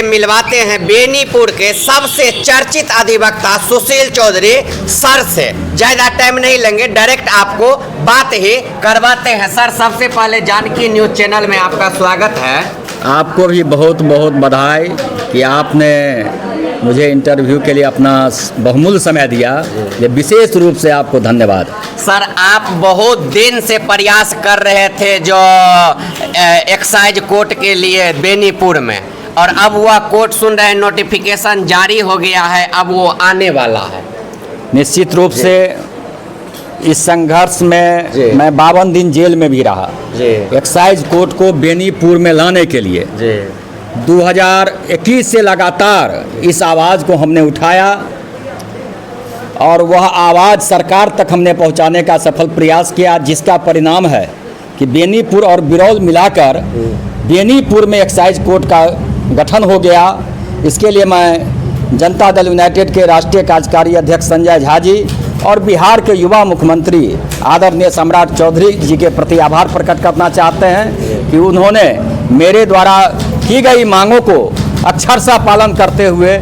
से मिलवाते हैं बेनीपुर के सबसे चर्चित अधिवक्ता सुशील चौधरी सर से। ज़्यादा टाइम नहीं लेंगे, डायरेक्ट आपको बात ही करवाते हैं। सर, सबसे पहले जानकी न्यूज़ चैनल में आपका स्वागत है। आपको भी बहुत बहुत बधाई कि आपने मुझे इंटरव्यू के लिए अपना बहुमूल्य समय दिया। ये विशेष रूप से आपको धन्यवाद। सर, आप बहुत दिन से प्रयास कर रहे थे जो एक्साइज कोर्ट के लिए बेनीपुर में, और अब वह कोर्ट सुन रहे हैं, नोटिफिकेशन जारी हो गया है, अब वो आने वाला है। निश्चित रूप से इस संघर्ष में मैं 52 दिन जेल में भी रहा। एक्साइज कोर्ट को बेनीपुर में लाने के लिए 2021 से लगातार इस आवाज़ को हमने उठाया और वह आवाज़ सरकार तक हमने पहुंचाने का सफल प्रयास किया, जिसका परिणाम है कि बेनीपुर और बिरौल मिलाकर बेनीपुर में एक्साइज कोर्ट का गठन हो गया। इसके लिए मैं जनता दल यूनाइटेड के राष्ट्रीय कार्यकारी अध्यक्ष संजय झा जी और बिहार के युवा मुख्यमंत्री आदरणीय सम्राट चौधरी जी के प्रति आभार प्रकट करना चाहते हैं कि उन्होंने मेरे द्वारा की गई मांगों को अक्षरशः पालन करते हुए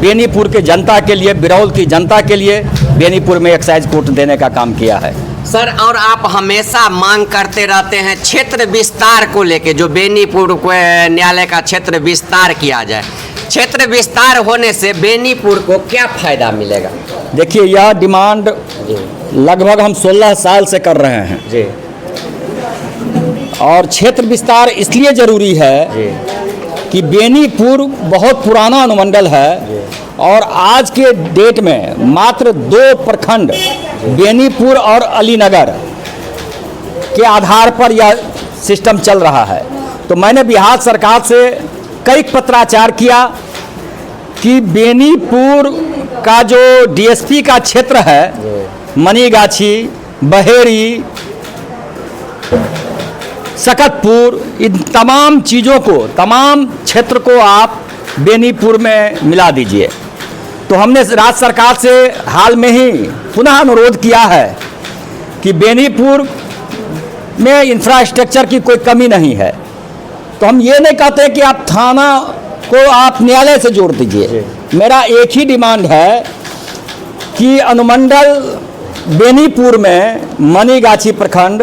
बेनीपुर के जनता के लिए, बिरौल की जनता के लिए बेनीपुर में एक्साइज कोर्ट देने का काम किया है। सर, और आप हमेशा मांग करते रहते हैं क्षेत्र विस्तार को लेके, जो बेनीपुर को न्यायालय का क्षेत्र विस्तार किया जाए। क्षेत्र विस्तार होने से बेनीपुर को क्या फायदा मिलेगा? देखिए, यह डिमांड लगभग हम 16 साल से कर रहे हैं जी। और क्षेत्र विस्तार इसलिए ज़रूरी है कि बेनीपुर बहुत पुराना अनुमंडल है और आज के डेट में मात्र 2 प्रखंड बेनीपुर और अलीनगर के आधार पर यह सिस्टम चल रहा है। तो मैंने बिहार सरकार से कई पत्राचार किया कि बेनीपुर का जो डीएसपी का क्षेत्र है, मनीगाछी, बहेरी, सकतपुर, इन तमाम चीज़ों को, तमाम क्षेत्र को आप बेनीपुर में मिला दीजिए। तो हमने राज्य सरकार से हाल में ही पुनः अनुरोध किया है कि बेनीपुर में इंफ्रास्ट्रक्चर की कोई कमी नहीं है। तो हम ये नहीं कहते कि आप थाना को आप न्यायालय से जोड़ दीजिए। मेरा एक ही डिमांड है कि अनुमंडल बेनीपुर में मनीगाछी प्रखंड,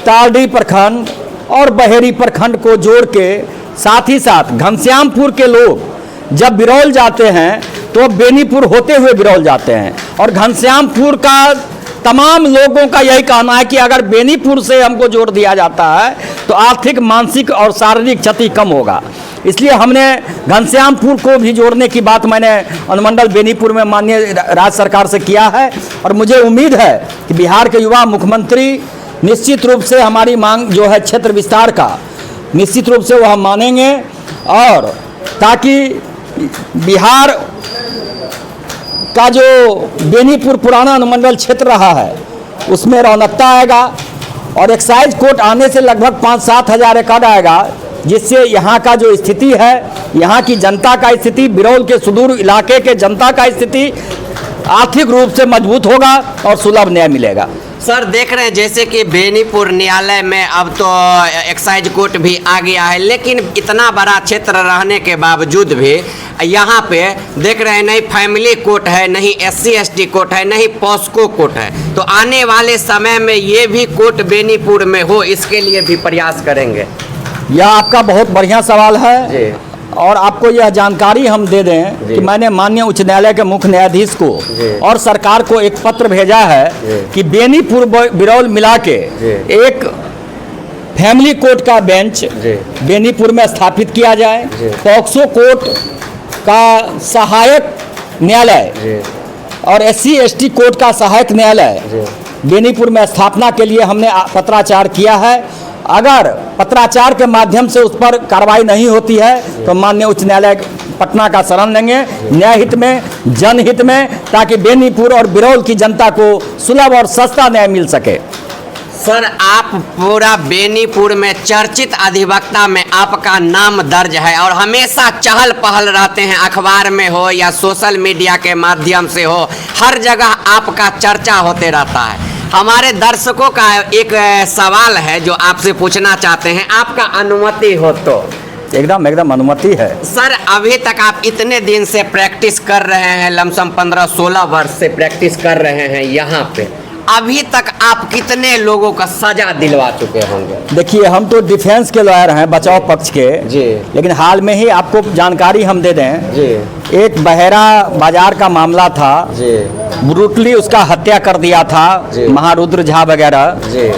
तारडी प्रखंड और बहेरी प्रखंड को जोड़ के, साथ ही साथ घनश्यामपुर के लोग जब बिरौल जाते हैं तो बेनीपुर होते हुए बिरौल जाते हैं, और घनश्यामपुर का तमाम लोगों का यही कहना है कि अगर बेनीपुर से हमको जोड़ दिया जाता है तो आर्थिक, मानसिक और शारीरिक क्षति कम होगा। इसलिए हमने घनश्यामपुर को भी जोड़ने की बात मैंने अनुमंडल बेनीपुर में माननीय राज्य सरकार से किया है, और मुझे उम्मीद है कि बिहार के युवा मुख्यमंत्री निश्चित रूप से हमारी मांग जो है क्षेत्र विस्तार का, निश्चित रूप से वह मानेंगे, और ताकि बिहार का जो बेनीपुर पुराना अनुमंडल क्षेत्र रहा है उसमें रौनकता आएगा, और एक्साइज कोर्ट आने से लगभग 5-7 हज़ार एकड़ आएगा, जिससे यहाँ का जो स्थिति है, यहाँ की जनता का स्थिति, बिरौल के सुदूर इलाके के जनता का स्थिति आर्थिक रूप से मजबूत होगा और सुलभ न्याय मिलेगा। सर, देख रहे हैं जैसे कि बेनीपुर न्यायालय में अब तो एक्साइज कोर्ट भी आ गया है, लेकिन इतना बड़ा क्षेत्र रहने के बावजूद भी यहाँ पे देख रहे हैं नहीं फैमिली कोर्ट है, नहीं SC/ST कोर्ट है, नहीं पॉस्को कोर्ट है। तो आने वाले समय में ये भी कोर्ट बेनीपुर में हो, इसके लिए भी प्रयास करेंगे। यह आपका बहुत बढ़िया सवाल है जी। और आपको यह जानकारी हम दे दें कि मैंने माननीय उच्च न्यायालय के मुख्य न्यायाधीश को और सरकार को एक पत्र भेजा है कि बेनीपुर बिरौल मिला के एक फैमिली कोर्ट का बेंच बेनीपुर में स्थापित किया जाए। पॉक्सो कोर्ट का सहायक न्यायालय और SC/ST कोर्ट का सहायक न्यायालय बेनीपुर में स्थापना के लिए हमने पत्राचार किया है। अगर पत्राचार के माध्यम से उस पर कार्रवाई नहीं होती है तो माननीय उच्च न्यायालय पटना का शरण लेंगे, न्याय हित में, जनहित में, ताकि बेनीपुर और बिरौल की जनता को सुलभ और सस्ता न्याय मिल सके। सर, आप पूरा बेनीपुर में चर्चित अधिवक्ता में आपका नाम दर्ज है और हमेशा चहल पहल रहते हैं, अखबार में हो या सोशल मीडिया के माध्यम से हो, हर जगह आपका चर्चा होते रहता है। हमारे दर्शकों का एक सवाल है जो आपसे पूछना चाहते हैं, आपका अनुमति हो तो। एकदम एकदम अनुमति है। सर अभी तक आप इतने दिन से प्रैक्टिस कर रहे हैं, लमसम 15-16 वर्ष से प्रैक्टिस कर रहे हैं यहाँ पे, अभी तक आप कितने लोगों का सजा दिलवा चुके होंगे? देखिए, हम तो डिफेंस के लॉयर हैं, बचाव पक्ष के जी। लेकिन हाल में ही आपको जानकारी हम दे दें जी। एक बहेरा बाजार का मामला था जी। ब्रूटली उसका हत्या कर दिया था जी। महारुद्र झा वगैरह जी।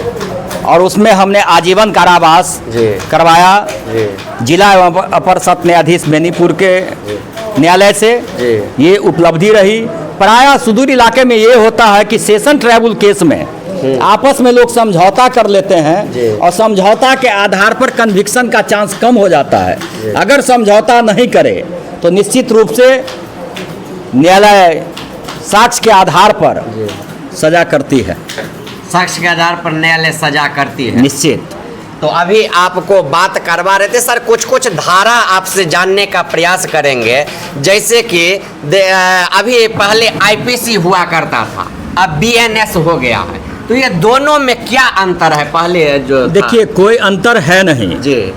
और उसमें हमने आजीवन कारावास जी। करवाया जी। जिला एवं अपर सत्र न्यायाधीश बेनीपुर के न्यायालय से। जी। ये उपलब्धि रही। प्रायः सुदूर इलाके में ये होता है कि सेशन ट्रैवल केस में आपस में लोग समझौता कर लेते जी। हैं और समझौता के आधार पर कन्विक्शन का चांस कम हो जाता है। अगर समझौता नहीं करे तो निश्चित रूप से न्यायालय साक्ष्य के आधार पर सजा करती है। साक्ष्य के आधार पर न्यायालय सजा करती है। निश्चित। तो अभी आपको बात करवा रहे थे सर, कुछ कुछ धारा आपसे जानने का प्रयास करेंगे। जैसे कि अभी पहले आईपीसी हुआ करता था, अब बीएनएस हो गया है, तो ये दोनों में क्या अंतर है? पहले जो देखिए, कोई अंतर है नहीं जी।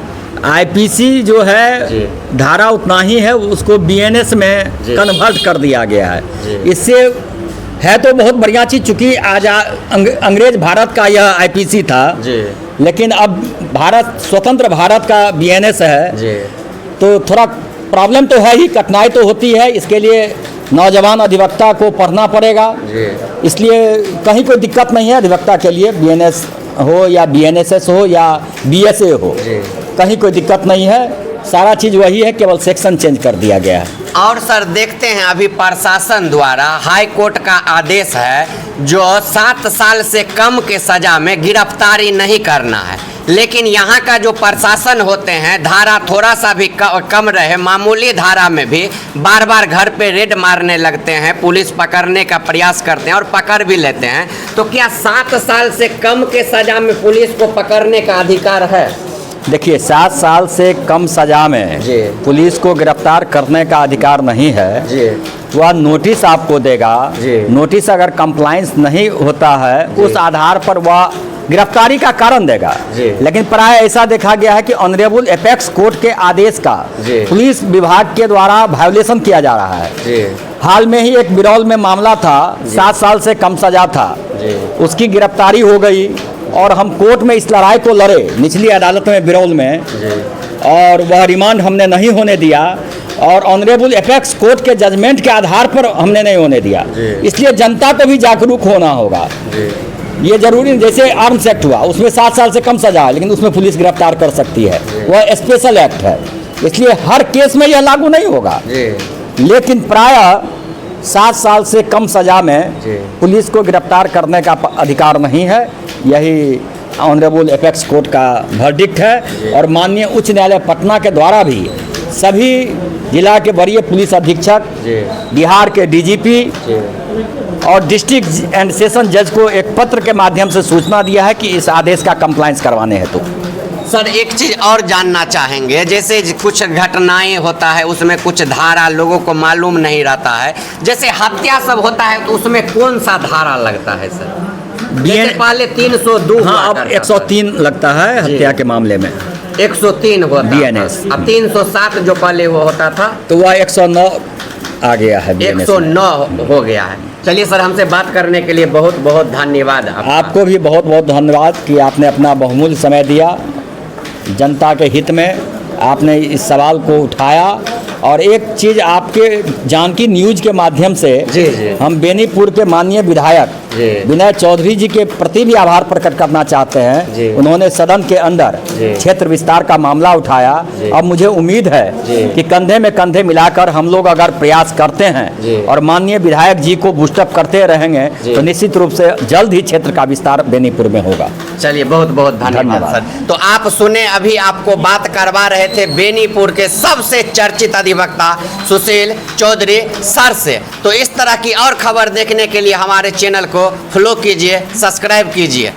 आईपीसी जो जी। है धारा उतना ही है, उसको बीएनएस में जी। कन्वर्ट कर दिया गया है। जी। इससे है तो बहुत बढ़िया चीज़, चूँकि आज अंग्रेज भारत का यह आईपीसी था जी। लेकिन अब भारत स्वतंत्र भारत का बीएनएस है। जी। तो थोड़ा प्रॉब्लम तो है ही, कठिनाई तो होती है। इसके लिए नौजवान अधिवक्ता को पढ़ना पड़ेगा। जी। इसलिए कहीं कोई दिक्कत नहीं है अधिवक्ता के लिए, बीएनएस हो या बीएनएसएस हो या बीएसए हो, जी। कहीं कोई दिक्कत नहीं है। सारा चीज़ वही है, केवल सेक्शन चेंज कर दिया गया है। और सर देखते हैं अभी प्रशासन द्वारा हाई कोर्ट का आदेश है जो 7 साल से कम के सजा में गिरफ्तारी नहीं करना है, लेकिन यहाँ का जो प्रशासन होते हैं धारा थोड़ा सा भी कम रहे, मामूली धारा में भी बार बार घर पे रेड मारने लगते हैं, पुलिस पकड़ने का प्रयास करते हैं और पकड़ भी लेते हैं। तो क्या 7 साल से कम के सजा में पुलिस को पकड़ने का अधिकार है? देखिए, 7 साल से कम सजा में जी। पुलिस को गिरफ्तार करने का अधिकार नहीं है। जी। वह नोटिस आपको देगा। जी। नोटिस अगर कंप्लाइंस नहीं होता है जी। उस आधार पर वह गिरफ्तारी का कारण देगा। जी। लेकिन प्राय ऐसा देखा गया है कि ऑनरेबल एपेक्स कोर्ट के आदेश का जी। पुलिस विभाग के द्वारा वायोलेशन किया जा रहा है। जी। हाल में ही एक बिरौल में मामला था, 7 साल से कम सजा था, जी। उसकी गिरफ्तारी हो गई और हम कोर्ट में इस लड़ाई को लड़े निचली अदालत में बिरौल में, जी। और वह रिमांड हमने नहीं होने दिया और ऑनरेबल एपेक्स कोर्ट के जजमेंट के आधार पर हमने नहीं होने दिया। जी। इसलिए जनता को भी जागरूक होना होगा। जी। ये जरूरी नहीं, जैसे आर्म्स एक्ट हुआ उसमें 7 साल से कम सजा है लेकिन उसमें पुलिस गिरफ्तार कर सकती है, वह स्पेशल एक्ट है, इसलिए हर केस में यह लागू नहीं होगा। जी। लेकिन प्रायः 7 साल से कम सजा में जी। पुलिस को गिरफ्तार करने का अधिकार नहीं है। यही ऑनरेबल एपेक्स कोर्ट का वर्डिक्ट है और माननीय उच्च न्यायालय पटना के द्वारा भी सभी जिला के वरीय पुलिस अधीक्षक, जी। बिहार के डीजीपी जी। और डिस्ट्रिक्ट एंड सेशन जज को एक पत्र के माध्यम से सूचना दिया है कि इस आदेश का कंप्लायंस करवाने हेतु। सर एक चीज़ और जानना चाहेंगे, जैसे कुछ घटनाएं होता है उसमें कुछ धारा लोगों को मालूम नहीं रहता है, जैसे हत्या सब होता है तो उसमें कौन सा धारा लगता है सर? जैसे पहले 302 हाँ, अब 103 लगता है हत्या के मामले में। 103 होता BNS। अब 307 जो पहले वो होता था तो वह 109 आ गया है, 109 हो गया है। चलिए सर, हमसे बात करने के लिए बहुत बहुत धन्यवाद। आपको भी बहुत बहुत धन्यवाद कि आपने अपना बहुमूल्य समय दिया, जनता के हित में आपने इस सवाल को उठाया। और एक चीज़ आपके जानकी न्यूज के माध्यम से जी, जी। हम बेनीपुर के माननीय विधायक जी। विनय चौधरी जी के प्रति भी आभार प्रकट करना चाहते जी। हैं। उन्होंने सदन के अंदर जी। क्षेत्र विस्तार का मामला उठाया। जी। अब मुझे उम्मीद है जी। कि कंधे में कंधे मिलाकर हम लोग अगर प्रयास करते जी। हैं और माननीय विधायक जी को बूस्टअप करते रहेंगे जी। तो निश्चित रूप से जल्द ही क्षेत्र का विस्तार बेनीपुर में होगा। चलिए बहुत बहुत धन्यवाद सर। तो आप सुने, अभी आपको बात करवा रहे थे बेनीपुर के सबसे चर्चित अधिवक्ता सुशील चौधरी सर से। तो इस तरह की और खबर देखने के लिए हमारे चैनल को फॉलो कीजिए, सब्सक्राइब कीजिए।